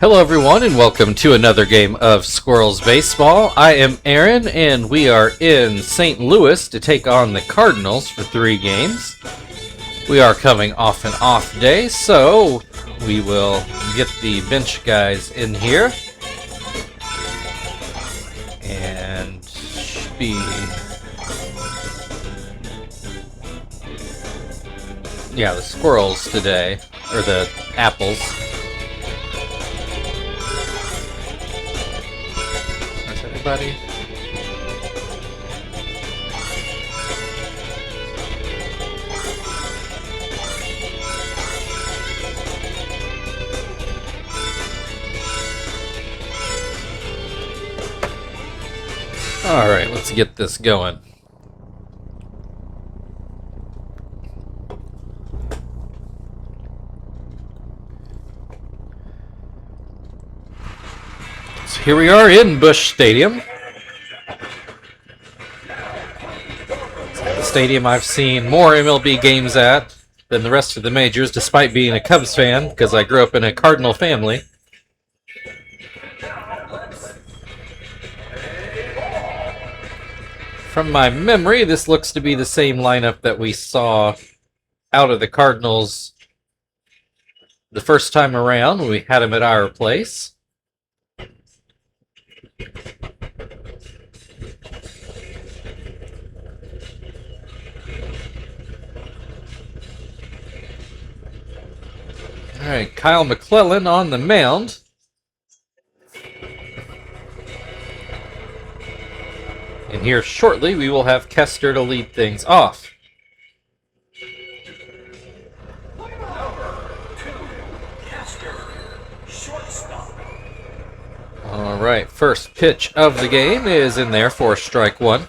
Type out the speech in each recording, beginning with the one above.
Hello everyone and welcome to another game of Squirrels Baseball. I am Aaron and we are in St. Louis to take on the Cardinals for 3 games. We are coming off an off day, so we will get the bench guys in here. And should be... yeah, the Squirrels today, or the Apples. Buddy. All right, let's get this going. So here we are in Busch Stadium. The stadium I've seen more MLB games at than the rest of the majors, despite being a Cubs fan, because I grew up in a Cardinal family. From my memory, this looks to be the same lineup that we saw out of the Cardinals the first time around when we had them at our place. All right, Kyle McClellan on the mound. And here shortly, we will have Kester to lead things off. All right, first pitch of the game is in there for strike one.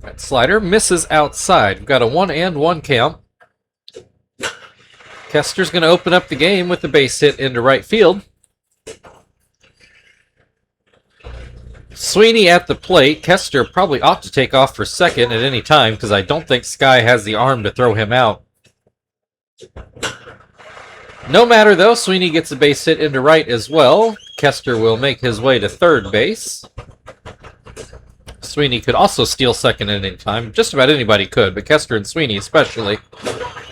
That slider misses outside. We've got a 1-1 count. Kester's going to open up the game with the base hit into right field. Sweeney at the plate. Kester probably ought to take off for second at any time because I don't think Sky has the arm to throw him out. No matter though, Sweeney gets a base hit into right as well. Kester will make his way to third base. Sweeney could also steal second at any time. Just about anybody could, but Kester and Sweeney especially.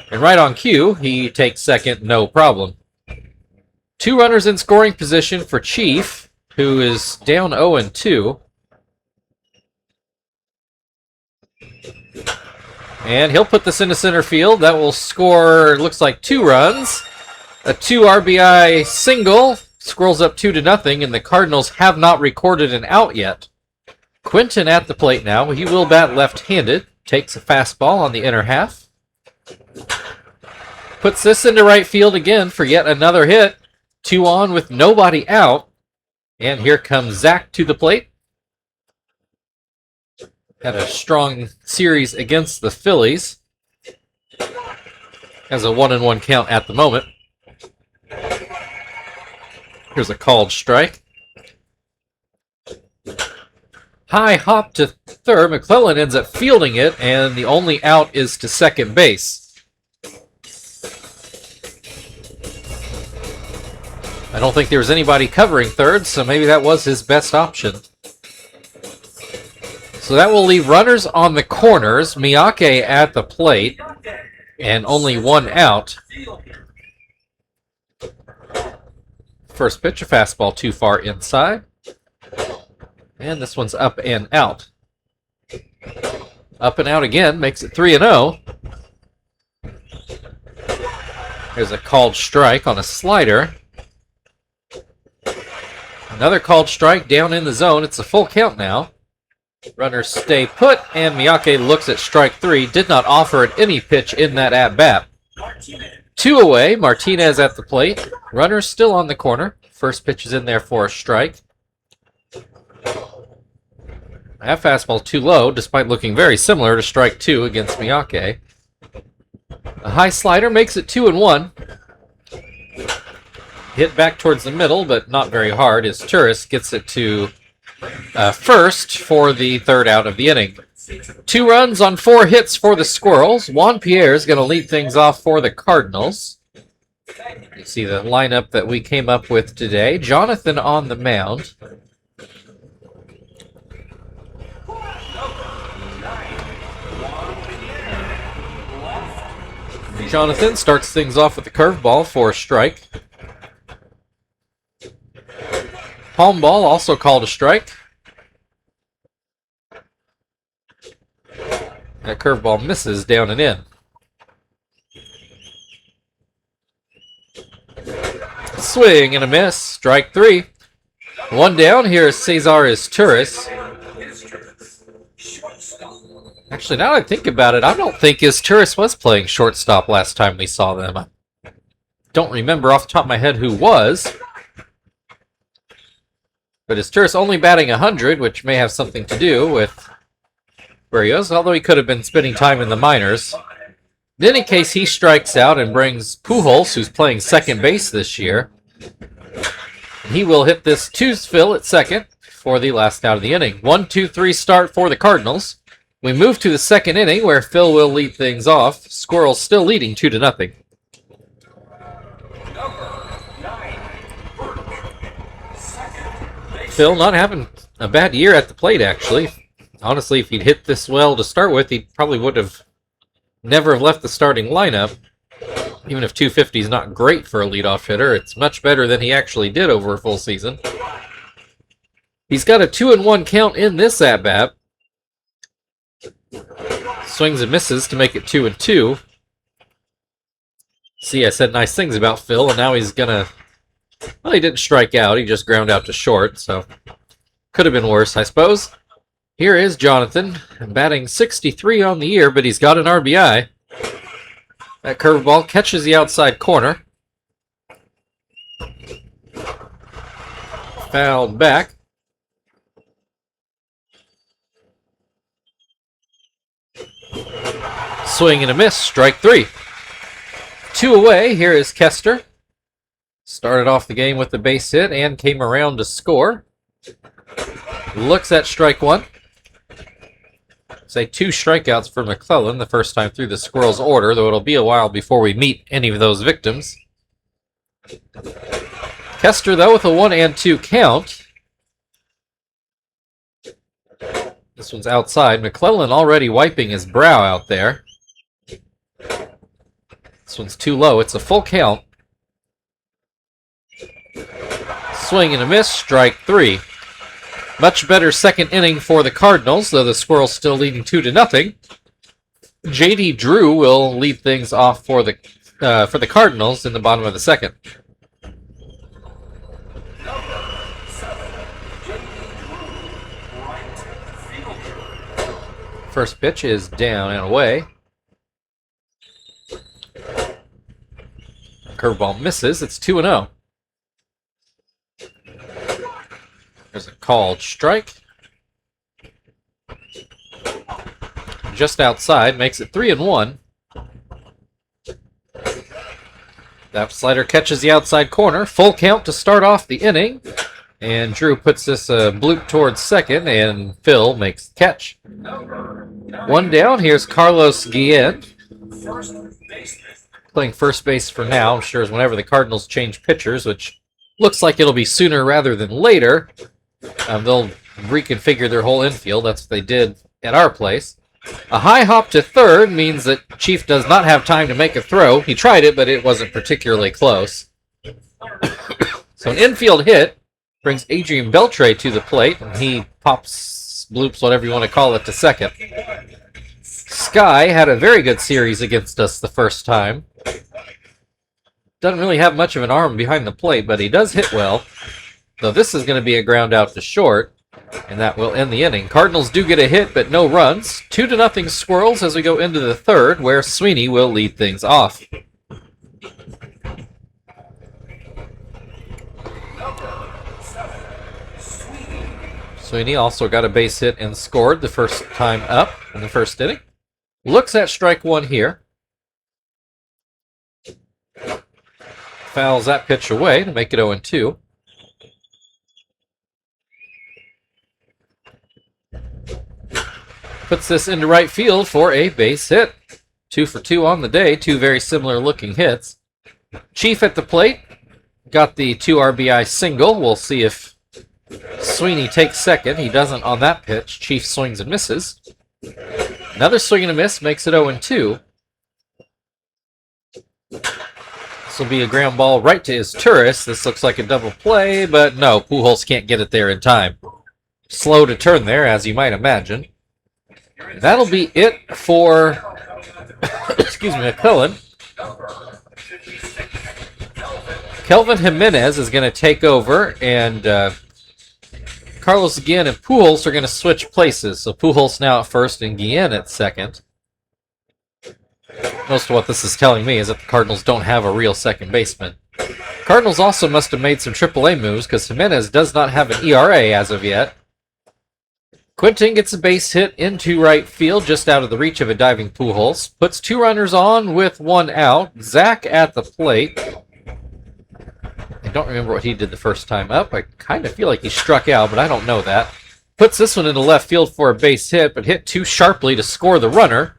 And right on cue, he takes second, no problem. 2 runners in scoring position for Chief, who is down 0-2. And he'll put this into center field. That will score, looks like 2 runs. A 2 RBI single. Squirrels up 2-0, and the Cardinals have not recorded an out yet. Quinton at the plate now. He will bat left-handed. Takes a fastball on the inner half. Puts this into right field again for yet another hit. 2 on with nobody out. And here comes Zach to the plate. Had a strong series against the Phillies. Has a 1-1 count at the moment. Here's a called strike. High hop to third. McClellan ends up fielding it, and the only out is to second base. I don't think there was anybody covering third, so maybe that was his best option. So that will leave runners on the corners. Miyake at the plate, and only 1 out. First pitch, a fastball too far inside. And this one's up and out. Up and out again, makes it 3-0. There's a called strike on a slider. Another called strike down in the zone. It's a full count now. Runners stay put, and Miyake looks at strike 3. Did not offer it any pitch in that at-bat. 2 away. Martinez at the plate. Runners still on the corner. First pitch is in there for a strike. That fastball too low, despite looking very similar to strike 2 against Miyake. A high slider makes it 2-1. Hit back towards the middle, but not very hard, as Turris gets it to first for the 3rd out of the inning. 2 runs on 4 hits for the Squirrels. Juan Pierre is going to lead things off for the Cardinals. You see the lineup that we came up with today. Jonathan on the mound. Jonathan starts things off with a curveball for a strike. Palm ball also called a strike. That curveball misses down and in. Swing and a miss. Strike 3. One down. Here is Cesar Izturis. Actually, now that I think about it, I don't think Izturis was playing shortstop last time we saw them. I don't remember off the top of my head who was. But Izturis only batting 100, which may have something to do with where he is, although he could have been spending time in the minors. In any case, he strikes out and brings Pujols, who's playing second base this year. He will hit this to Phil at second for the last out of the inning. 1-2-3 start for the Cardinals. We move to the second inning where Phil will lead things off. Squirrels still leading 2-0. Phil not having a bad year at the plate, actually. Honestly, if he'd hit this well to start with, he probably would have never have left the starting lineup. Even if 250 is not great for a leadoff hitter, it's much better than he actually did over a full season. He's got a 2-1 count in this at-bat. Swings and misses to make it 2-2. See, I said nice things about Phil, and now he's gonna... Well, he didn't strike out, he just ground out to short, so... Could have been worse, I suppose. Here is Jonathan, batting 63 on the year, but he's got an RBI. That curveball catches the outside corner. Fouled back. Swing and a miss, strike 3. 2 away, here is Kester. Started off the game with the base hit and came around to score. Looks at strike 1. Say 2 strikeouts for McClellan the first time through the Squirrels order, though it'll be a while before we meet any of those victims. Kester, though, with a 1-2 count. This one's outside. McClellan already wiping his brow out there. This one's too low. It's a full count. Swing and a miss, strike 3. Much better second inning for the Cardinals, though the Squirrels still leading 2-0. J.D. Drew will lead things off for the Cardinals in the bottom of the second. First pitch is down and away. Curveball misses. It's 2-0. There's a called strike. Just outside, makes it 3-1. That slider catches the outside corner. Full count to start off the inning. And Drew puts this bloop towards second, and Phil makes the catch. One down, here's Carlos Guillen. Playing first base for now. I'm sure as whenever the Cardinals change pitchers, which looks like it'll be sooner rather than later. They'll reconfigure their whole infield. That's what they did at our place. A high hop to third means that Chief does not have time to make a throw. He tried it, but it wasn't particularly close. So an infield hit brings Adrian Beltre to the plate, and he pops, bloops, whatever you want to call it, to second. Sky had a very good series against us the first time. Doesn't really have much of an arm behind the plate, but he does hit well. So this is going to be a ground out to short, and that will end the inning. Cardinals do get a hit, but no runs. 2-0 Squirrels as we go into the third, where Sweeney will lead things off. Sweeney also got a base hit and scored the first time up in the first inning. Looks at strike 1 here. Fouls that pitch away to make it 0-2. Puts this into right field for a base hit. 2 for 2 on the day. 2 very similar looking hits. Chief at the plate. Got the 2 RBI single. We'll see if Sweeney takes second. He doesn't on that pitch. Chief swings and misses. Another swing and a miss makes it 0-2. This will be a ground ball right to his Turris. This looks like a double play, but no, Pujols can't get it there in time. Slow to turn there, as you might imagine. That'll be it for, excuse me, McClellan. Kelvin Jimenez is going to take over, and Carlos Guillen and Pujols are going to switch places. So Pujols now at first and Guillen at second. Most of what this is telling me is that the Cardinals don't have a real second baseman. Cardinals also must have made some AAA moves because Jimenez does not have an ERA as of yet. Quinton gets a base hit into right field just out of the reach of a diving Pujols. Puts 2 runners on with 1 out. Zach at the plate. I don't remember what he did the first time up. I kind of feel like he struck out, but I don't know that. Puts this one into left field for a base hit, but hit too sharply to score the runner.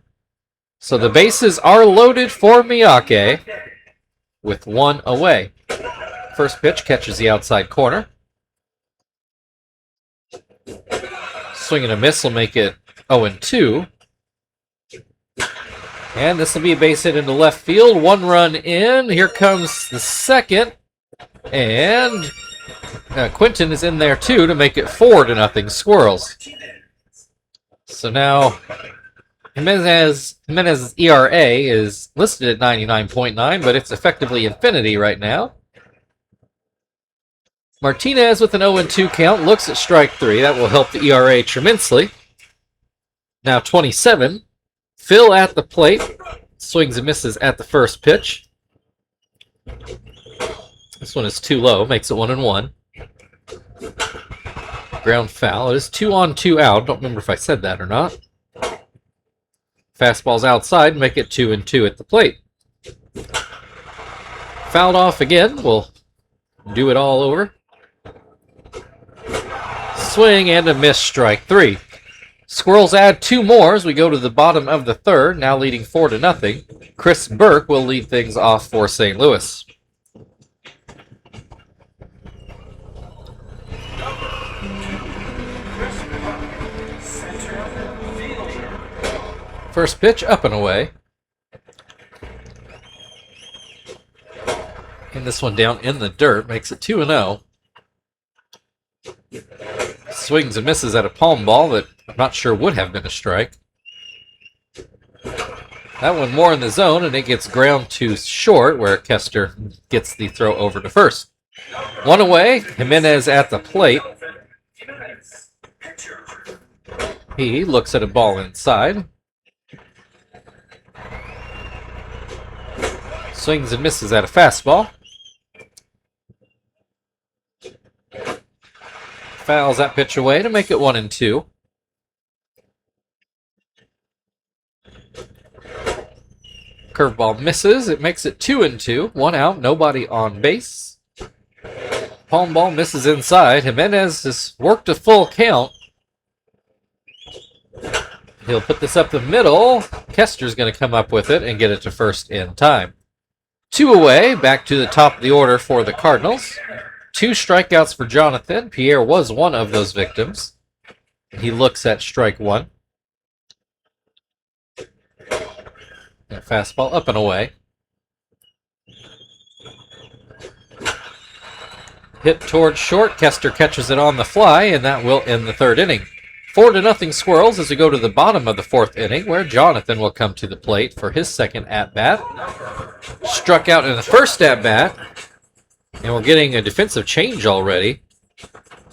So the bases are loaded for Miyake with 1 away. First pitch catches the outside corner. Swing and a miss will make it 0-2. And this will be a base hit into left field. 1 run in. Here comes the second. And Quinton is in there too to make it 4-0 Squirrels. So now Jimenez's ERA is listed at 99.9, but it's effectively infinity right now. Martinez with an 0-2 count looks at strike 3. That will help the ERA tremendously. Now 27. Phil at the plate. Swings and misses at the first pitch. This one is too low. Makes it 1-1. Ground foul. It is 2-on-2 out. Don't remember if I said that or not. Fastball's outside. Make it 2-2 at the plate. Fouled off again. We'll do it all over. Swing and a miss, strike 3. Squirrels add 2 more as we go to the bottom of the third, now leading 4-0. Chris Burke will lead things off for St. Louis. First pitch up and away. And this one down in the dirt makes it 2-0. Swings and misses at a palm ball that I'm not sure would have been a strike. That one more in the zone, and it gets ground to short, where Kester gets the throw over to first. 1 away, Jimenez at the plate. He looks at a ball inside. Swings and misses at a fastball. Fouls that pitch away to make it 1-2. Curveball misses. It makes it 2-2. 1 out, nobody on base. Palm ball misses inside. Jimenez has worked a full count. He'll put this up the middle. Kester's going to come up with it and get it to first in time. 2 away, back to the top of the order for the Cardinals. 2 strikeouts for Jonathan. Pierre was one of those victims. He looks at strike 1. That fastball up and away. Hit towards short. Kester catches it on the fly, and that will end the third inning. 4-0 Squirrels as we go to the bottom of the fourth inning, where Jonathan will come to the plate for his second at-bat. Struck out in the first at-bat. And we're getting a defensive change already.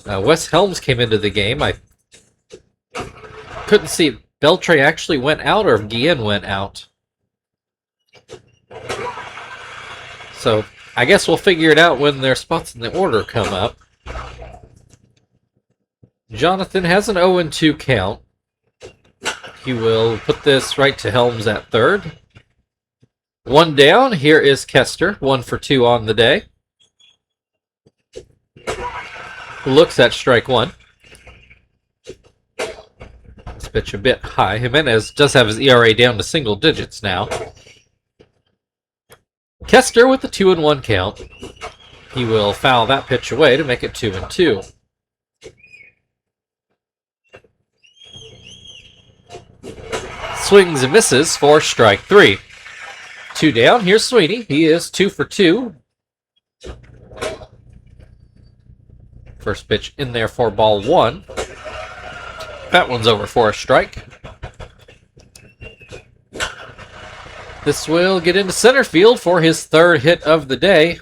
Wes Helms came into the game. I couldn't see if Beltre actually went out or if Guillen went out. So I guess we'll figure it out when their spots in the order come up. Jonathan has an 0-2 count. He will put this right to Helms at third. 1 down. Here is Kester. 1 for 2 on the day. Looks at strike 1. This pitch a bit high. Jimenez does have his ERA down to single digits now. Kester with the 2-1 count. He will foul that pitch away to make it 2-2. Swings and misses for strike 3. 2 down. Here's Sweeney. He is 2 for 2. First pitch in there for ball 1. That one's over for a strike. This will get into center field for his 3rd hit of the day.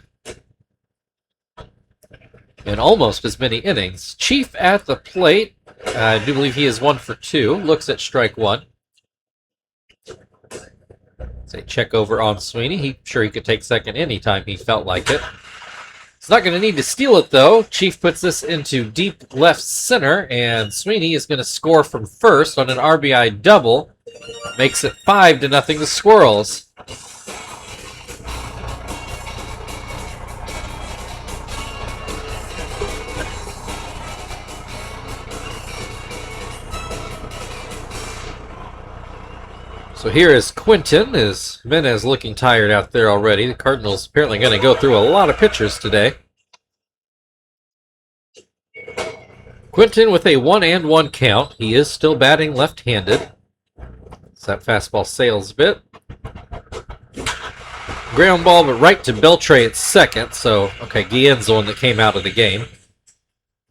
In almost as many innings. Chief at the plate. I do believe he is 1 for 2. Looks at strike 1. Say check over on Sweeney. Sure he could take second anytime he felt like it. He's not going to need to steal it, though. Chief puts this into deep left center, and Sweeney is going to score from first on an RBI double. Makes it 5-0 the Squirrels. So here is Quinton. Menez looking tired out there already. The Cardinals apparently going to go through a lot of pitchers today. Quinton with a 1-1 count. He is still batting left-handed. So that fastball sails a bit. Ground ball, but right to Beltre at second. So, okay, Guillen's the one that came out of the game.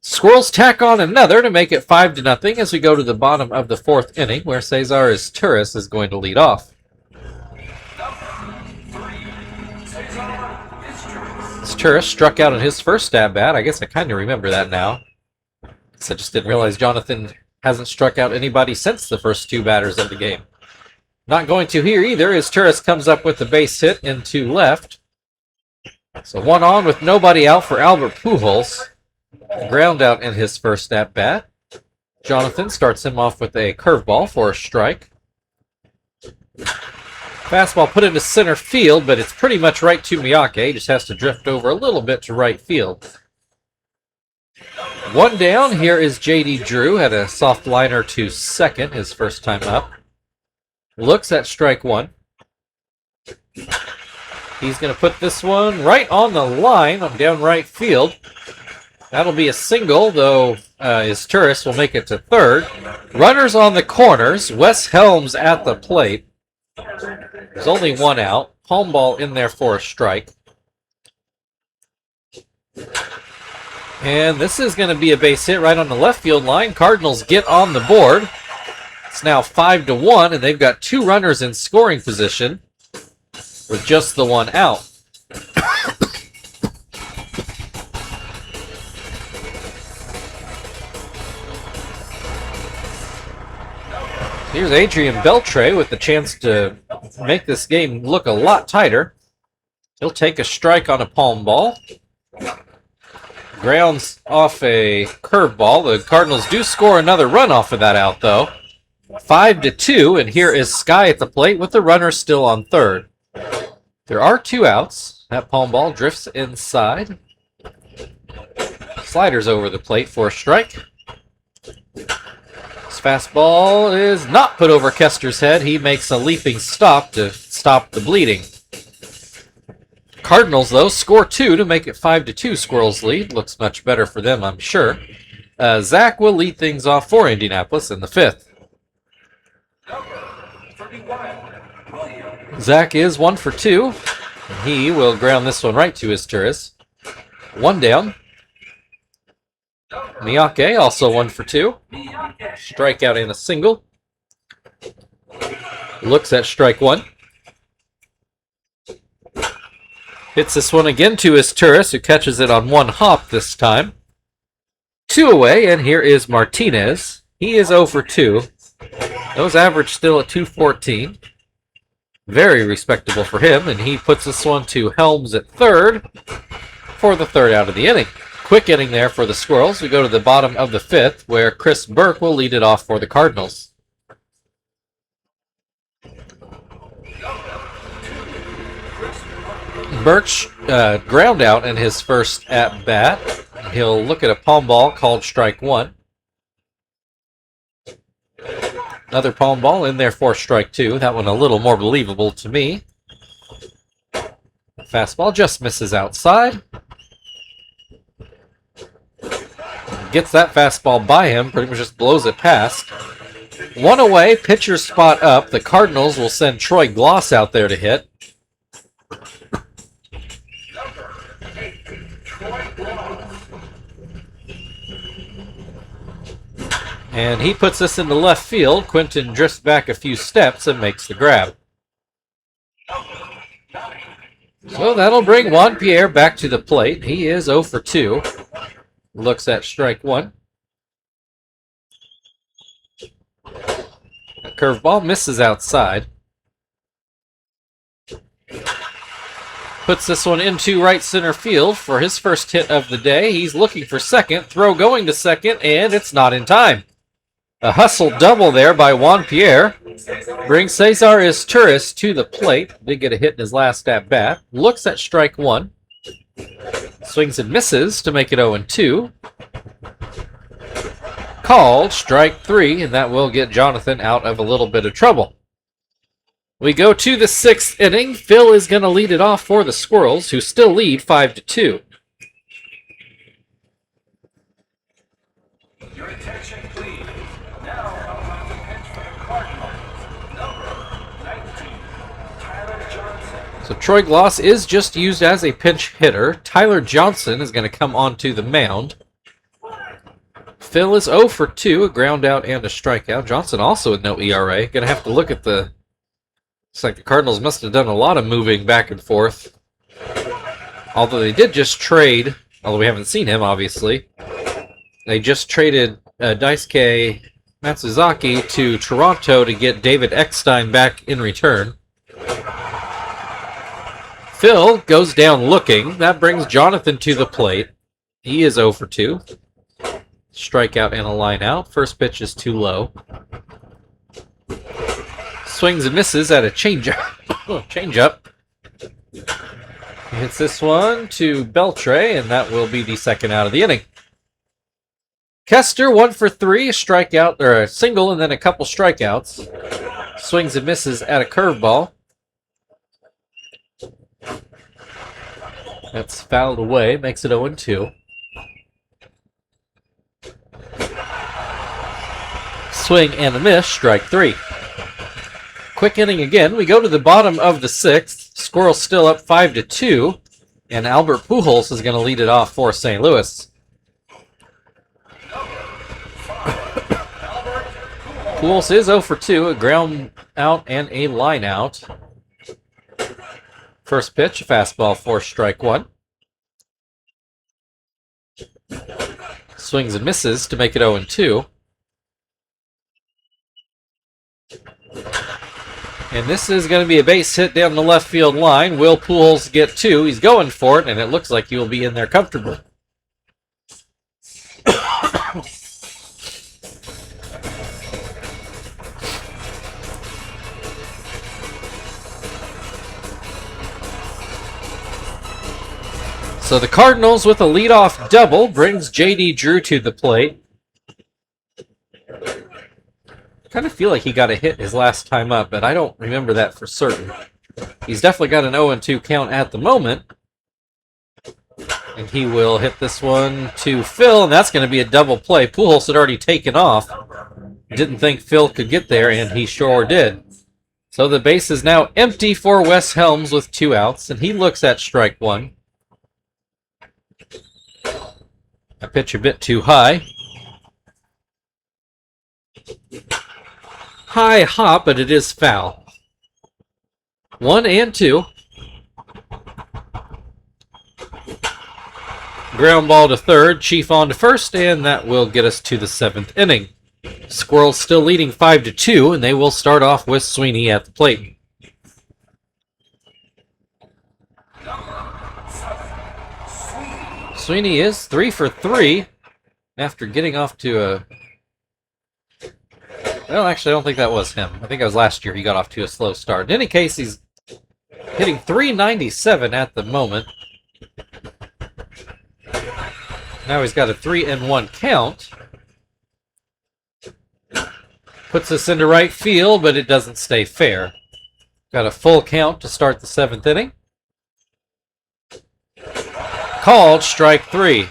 Squirrels tack on another to make it 5-0 as we go to the bottom of the 4th inning, where Cesar Turris is going to lead off. Turris struck out in his first at-bat. I guess I kind of remember that now. I just didn't realize Jonathan hasn't struck out anybody since the first 2 batters of the game. Not going to here either, as Turris comes up with the base hit into left. So 1 on with nobody out for Albert Pujols. Ground out in his first at-bat. Jonathan starts him off with a curveball for a strike. Fastball put into center field, but it's pretty much right to Miyake. He just has to drift over a little bit to right field. 1 down. Here is J.D. Drew. Had a soft liner to second his first time up. Looks at strike 1. He's going to put this one right on the line on down right field. That'll be a single, though his Turris will make it to third. Runners on the corners. Wes Helms at the plate. There's only 1 out. Home ball in there for a strike. And this is going to be a base hit right on the left field line. Cardinals get on the board. It's now 5-1, and they've got 2 runners in scoring position with just the 1 out. Here's Adrian Beltre with the chance to make this game look a lot tighter. He'll take a strike on a palm ball. Grounds off a curveball. The Cardinals do score another run off of that out, though. 5-2, and here is Sky at the plate with the runner still on third. There are 2 outs. That palm ball drifts inside. Sliders over the plate for a strike. Fastball is not put over Kester's head. He makes a leaping stop to stop the bleeding. Cardinals, though, score 2 to make it 5-2. Squirrels lead. Looks much better for them, I'm sure. Zach will lead things off for Indianapolis in the 5th. Zach is 1 for 2. He will ground this one right to his Turris. 1 down. Miyake, also 1 for 2. Strikeout and a single. Looks at strike 1. Hits this one again to his Turris, who catches it on 1 hop this time. 2 away, and here is Martinez. He is 0 for 2. Those average still at 214. Very respectable for him, and he puts this one to Helms at third for the 3rd out of the inning. Quick inning there for the Squirrels. We go to the bottom of the 5th, where Chris Burke will lead it off for the Cardinals. Burke ground out in his first at-bat. He'll look at a palm ball called strike 1. Another palm ball in there for strike 2. That one a little more believable to me. Fastball just misses outside. Gets that fastball by him, pretty much just blows it past. One away, pitcher spot up. The Cardinals will send Troy Gloss out there to hit. And he puts this into left field. Quinton drifts back a few steps and makes the grab. So that'll bring Juan Pierre back to the plate. He is 0 for 2. Looks at strike one. A curveball misses outside. Puts this one into right center field for his first hit of the day. He's looking for second. Throw going to second, and it's not in time. A hustle double there by Juan Pierre. Brings Cesar Izturis to the plate. Did get a hit in his last at-bat. Looks at strike one. Swings and misses to make it 0-2. Called strike three, and that will get Jonathan out of a little bit of trouble. We go to the 6th inning. Phil is going to lead it off for the Squirrels, who still lead 5-2. Your attention, please. Now on the pitch for the Cardinals. Number 19, Tyler Johnson. So Troy Gloss is just used as a pinch hitter. Tyler Johnson is going to come onto the mound. Phil is 0 for 2, a ground out and a strikeout. Johnson also with no ERA. Going to have to look at the... Looks like the Cardinals must have done a lot of moving back and forth. Although they did just trade, although we haven't seen him, obviously. They just traded Daisuke Matsuzaki to Toronto to get David Eckstein back in return. Phil goes down looking. That brings Jonathan to the plate. He is 0 for 2. Strikeout and a line out. First pitch is too low. Swings and misses at a changeup. Changeup. Hits this one to Beltre, and that will be the second out of the inning. Kester 1 for 3, a strikeout or a single, and then a couple strikeouts. Swings and misses at a curveball. That's fouled away, makes it 0-2. Swing and a miss, strike three. Quick inning again. We go to the bottom of the 6th. Squirrels still up 5-2, and Albert Pujols is going to lead it off for St. Louis. Pujols is 0 for 2, a ground out and a line out. First pitch, fastball for strike one. Swings and misses to make it 0-2. And this is going to be a base hit down the left field line. Will Pujols get 2? He's going for it, and it looks like he will be in there comfortably. So the Cardinals with a leadoff double brings J.D. Drew to the plate. I kind of feel like he got a hit his last time up, but I don't remember that for certain. He's definitely got an 0-2 count at the moment. And he will hit this one to Phil, and that's going to be a double play. Pujols had already taken off. Didn't think Phil could get there, and he sure did. So the base is now empty for Wes Helms with 2 outs, and he looks at strike one. A pitch a bit too high. High hop, but it is foul. 1-2. Ground ball to third, Chief on to first, and that will get us to the 7th inning. Squirrels still leading 5-2, and they will start off with Sweeney at the plate. Sweeney is 3 for 3 after getting off to a... Well, actually, I don't think that was him. I think it was last year he got off to a slow start. In any case, he's hitting .397 at the moment. Now he's got a 3-1 count. Puts us into right field, but it doesn't stay fair. Got a full count to start the 7th inning. Called strike 3.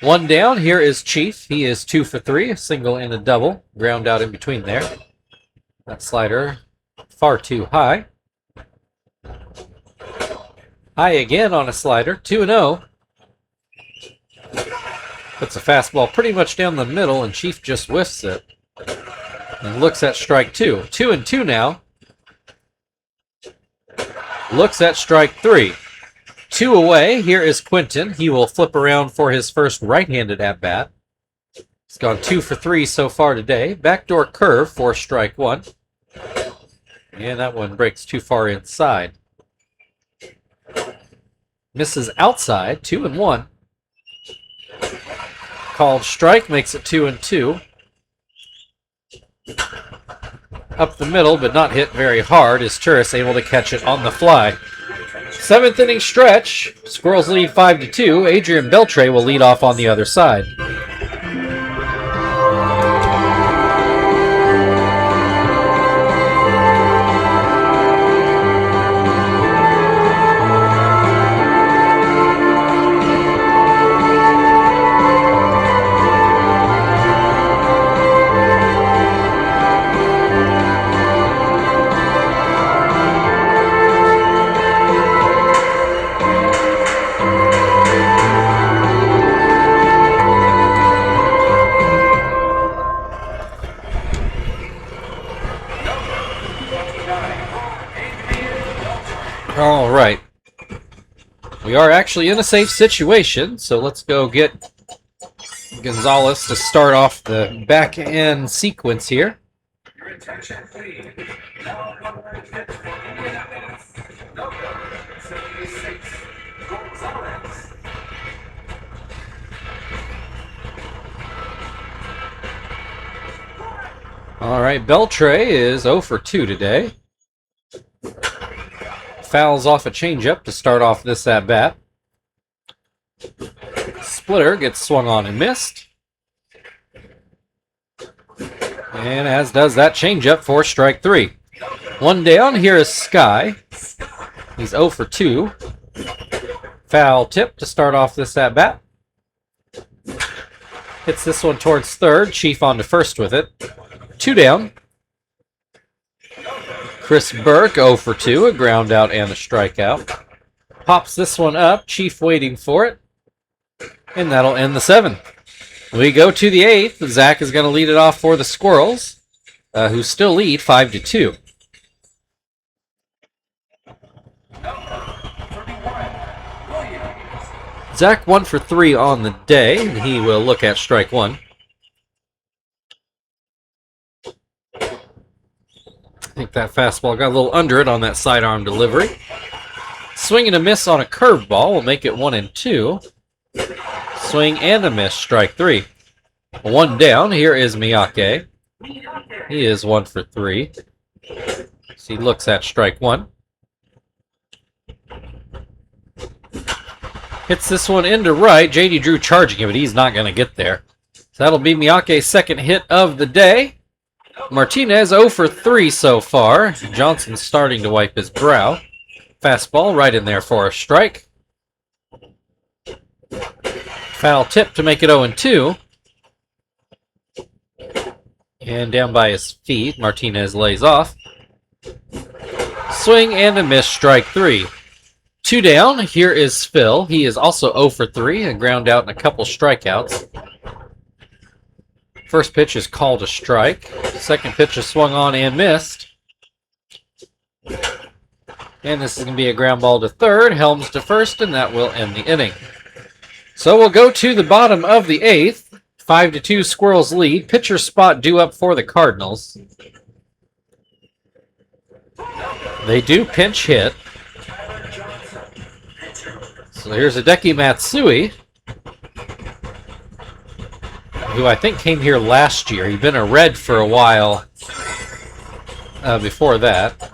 1 down. Here is Chief. He is 2 for 3. A single and a double. Ground out in between there. That slider far too high. High again on a slider. 2-0. Puts a fastball pretty much down the middle, and Chief just whiffs it. And looks at strike 2. 2-2 now. Looks at strike 3. 2 away. Here is Quentin. He will flip around for his first right-handed at-bat. He's gone 2 for 3 so far today. Backdoor curve for strike 1. And that one breaks too far inside. Misses outside. 2-1. Called strike makes it 2-2. Up the middle, but not hit very hard, is Turris able to catch it on the fly. 7th inning stretch. Squirrels lead 5-2. Adrian Beltre will lead off on the other side. All right. We are actually in a safe situation, so let's go get Gonzalez to start off the back end sequence here. Your attention, please. Now number 10 for Indianapolis. Number 76, Gonzalez. All right, Beltre is 0 for 2 today. Fouls off a changeup to start off this at-bat. Splitter gets swung on and missed. And as does that changeup for strike 3. 1 down. Here is Sky. He's 0 for 2. Foul tip to start off this at-bat. Hits this one towards third. Chief on to first with it. 2 down. Chris Burke 0 for 2, a ground out and a strikeout. Pops this one up, Chief waiting for it. And that'll end the 7th. We go to the 8th. Zach is going to lead it off for the Squirrels, who still lead 5-2. Zach 1 for 3 on the day. He will look at strike 1. I think that fastball got a little under it on that sidearm delivery. Swing and a miss on a curveball will make it 1-2. Swing and a miss, strike 3. 1 down. Here is Miyake. He is 1 for 3. So he looks at strike 1. Hits this one into right. JD Drew charging it, but he's not going to get there. So that'll be Miyake's second hit of the day. Martinez 0 for 3 so far. Johnson starting to wipe his brow. Fastball right in there for a strike. Foul tip to make it 0-2. And down by his feet, Martinez lays off. Swing and a miss, strike 3. 2 down. Here is Phil. He is also 0 for 3, a ground out and a couple strikeouts. First pitch is called a strike. Second pitch is swung on and missed. And this is going to be a ground ball to third. Helms to first, and that will end the inning. So we'll go to the bottom of the 8th. 5-2 Squirrels lead. Pitcher spot due up for the Cardinals. They do pinch hit. So here's Hideki Matsui, who I think came here last year. He'd been a Red for a while before that.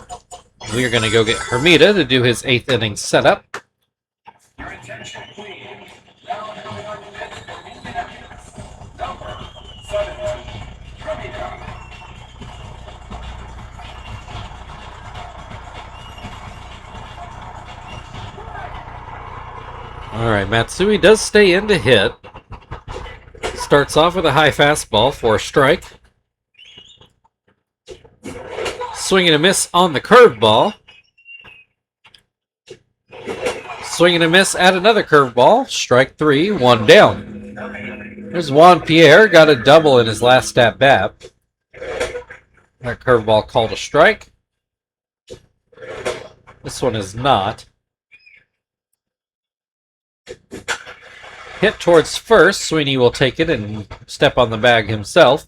We are going to go get Hermida to do his 8th inning setup. Your attention, please. Now number 10 for Indianapolis. Number 17, Hermida. All right, Matsui does stay in to hit. Starts off with a high fastball for a strike. Swing and a miss on the curveball. Swing and a miss at another curveball. Strike 3, 1 down. There's Juan Pierre, got a double in his last at bat. That curveball called a strike. This one is not. Hit towards first. Sweeney will take it and step on the bag himself.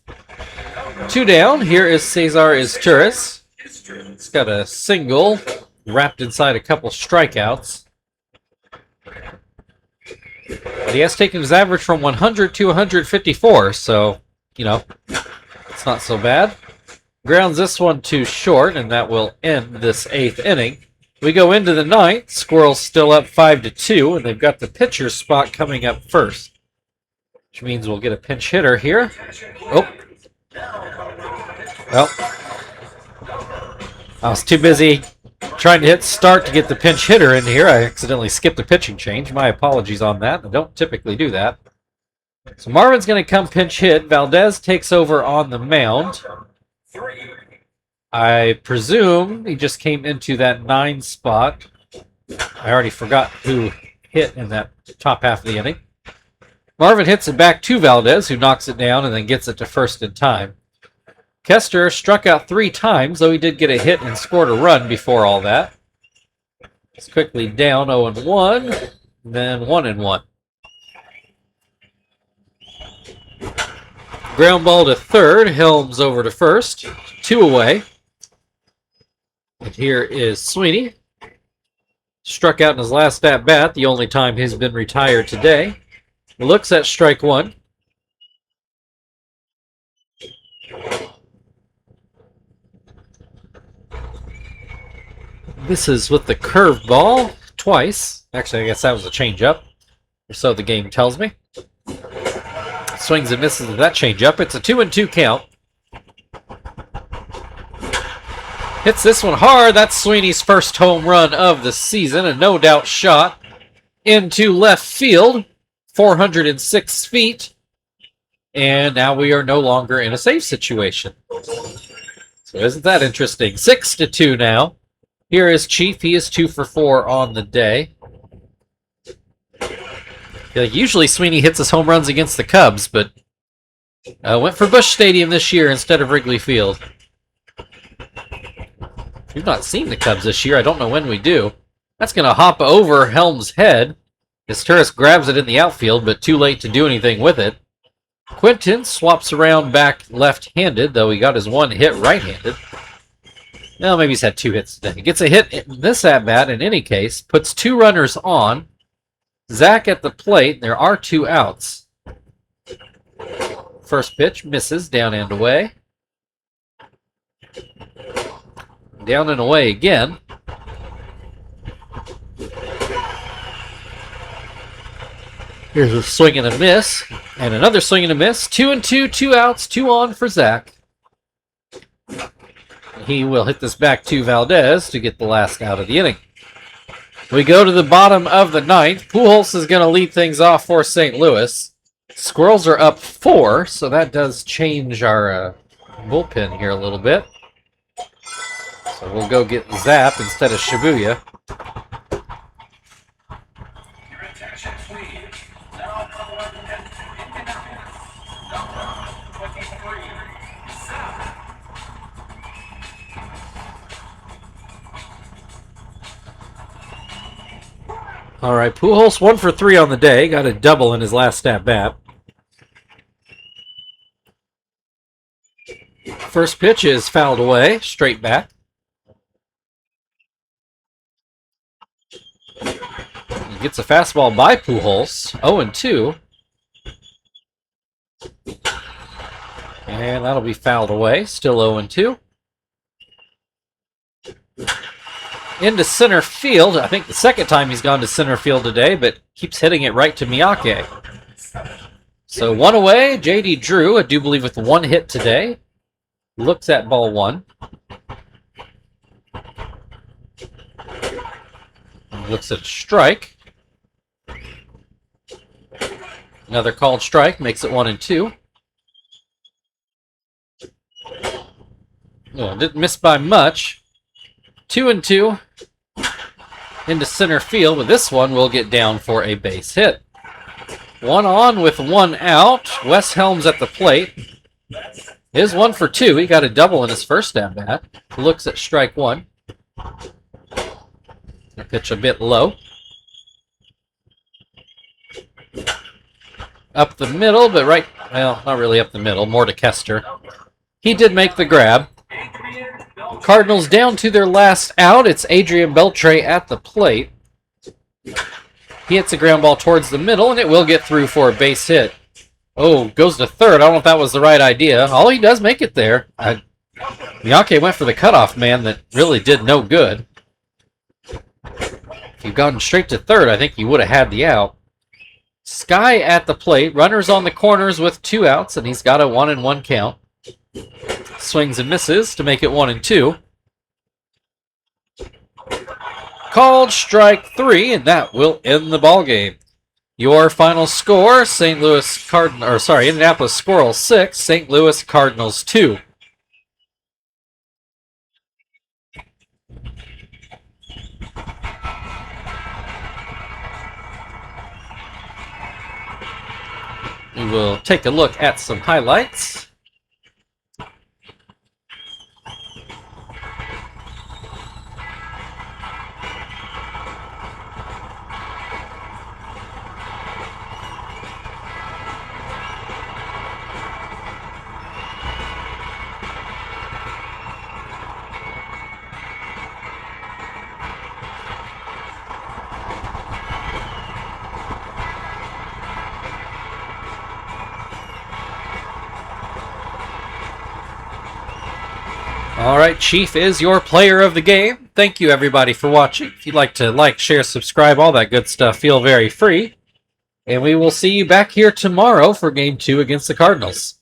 2 down. Here is Cesar Izturis. He's got a single wrapped inside a couple strikeouts. But he has taken his average from 100 to 154, so, you know, it's not so bad. Grounds this one to short, and that will end this 8th inning. We go into the 9th. Squirrels still up 5-2, and they've got the pitcher's spot coming up first, which means we'll get a pinch hitter here. Oh. Well, I was too busy trying to hit start to get the pinch hitter in here. I accidentally skipped the pitching change. My apologies on that. I don't typically do that. So Marvin's going to come pinch hit. Valdez takes over on the mound. I presume he just came into that 9 spot. I already forgot who hit in that top half of the inning. Marvin hits it back to Valdez, who knocks it down and then gets it to first in time. Kester struck out 3 times, though he did get a hit and scored a run before all that. It's quickly down 0-1, then 1-1. Ground ball to third, Helms over to first, 2 away. And here is Sweeney. Struck out in his last at-bat, the only time he's been retired today. Looks at strike 1. Misses with the curveball twice. Actually, I guess that was a changeup, or so the game tells me. Swings and misses with that changeup. It's a 2-2 count. Hits this one hard. That's Sweeney's first home run of the season. A no-doubt shot into left field. 406 feet. And now we are no longer in a save situation. So isn't that interesting? 6-2 now. Here is Chief. He is 2 for 4 on the day. Usually Sweeney hits his home runs against the Cubs, but went for Busch Stadium this year instead of Wrigley Field. We've not seen the Cubs this year. I don't know when we do. That's going to hop over Helms' head. Izturis grabs it in the outfield, but too late to do anything with it. Quinton swaps around back left-handed, though he got his 1 hit right-handed. No, maybe he's had 2 hits today. He gets a hit in this at-bat in any case, puts 2 runners on. Zach at the plate. There are 2 outs. First pitch misses, down and away. Down and away again. Here's a swing and a miss, and another swing and a miss. 2-2, 2 outs, 2 on for Zach. He will hit this back to Valdez to get the last out of the inning. We go to the bottom of the 9th. Pujols is going to lead things off for St. Louis. Squirrels are up 4, so that does change our bullpen here a little bit. So we'll go get Zap instead of Shibuya. Your attention, please. Now calling Indianapolis, number 23, Zap. All right, Pujols 1 for 3 on the day. Got a double in his last at-bat. First pitch is fouled away, straight back. He gets a fastball by Pujols, 0-2. And that'll be fouled away, still 0-2. Into center field. I think the second time he's gone to center field today, but keeps hitting it right to Miyake. So 1 away. J.D. Drew, I do believe with 1 hit today. Looks at ball 1. Looks at a strike. Another called strike makes it 1-2. Oh, didn't miss by much. 2-2 into center field, but this one will get down for a base hit. 1 on with 1 out. Wes Helms at the plate. His 1 for 2. He got a double in his first at bat. Looks at strike 1. The pitch a bit low. Up the middle, but well, not really up the middle. More to Kester. He did make the grab. Cardinals down to their last out. It's Adrian Beltre at the plate. He hits a ground ball towards the middle, and it will get through for a base hit. Oh, goes to third. I don't know if that was the right idea. All he does make it there. Miyake went for the cutoff man that really did no good. If he'd gotten straight to third, I think he would have had the out. Sky at the plate. Runners on the corners with 2 outs, and he's got a 1-1 count. Swings and misses to make it 1-2. Called strike 3, and that will end the ball game. Your final score: Indianapolis Squirrels 6, St. Louis Cardinals 2. We will take a look at some highlights. Alright, Chief is your player of the game. Thank you, everybody, for watching. If you'd like to like, share, subscribe, all that good stuff, feel very free. And we will see you back here tomorrow for Game 2 against the Cardinals.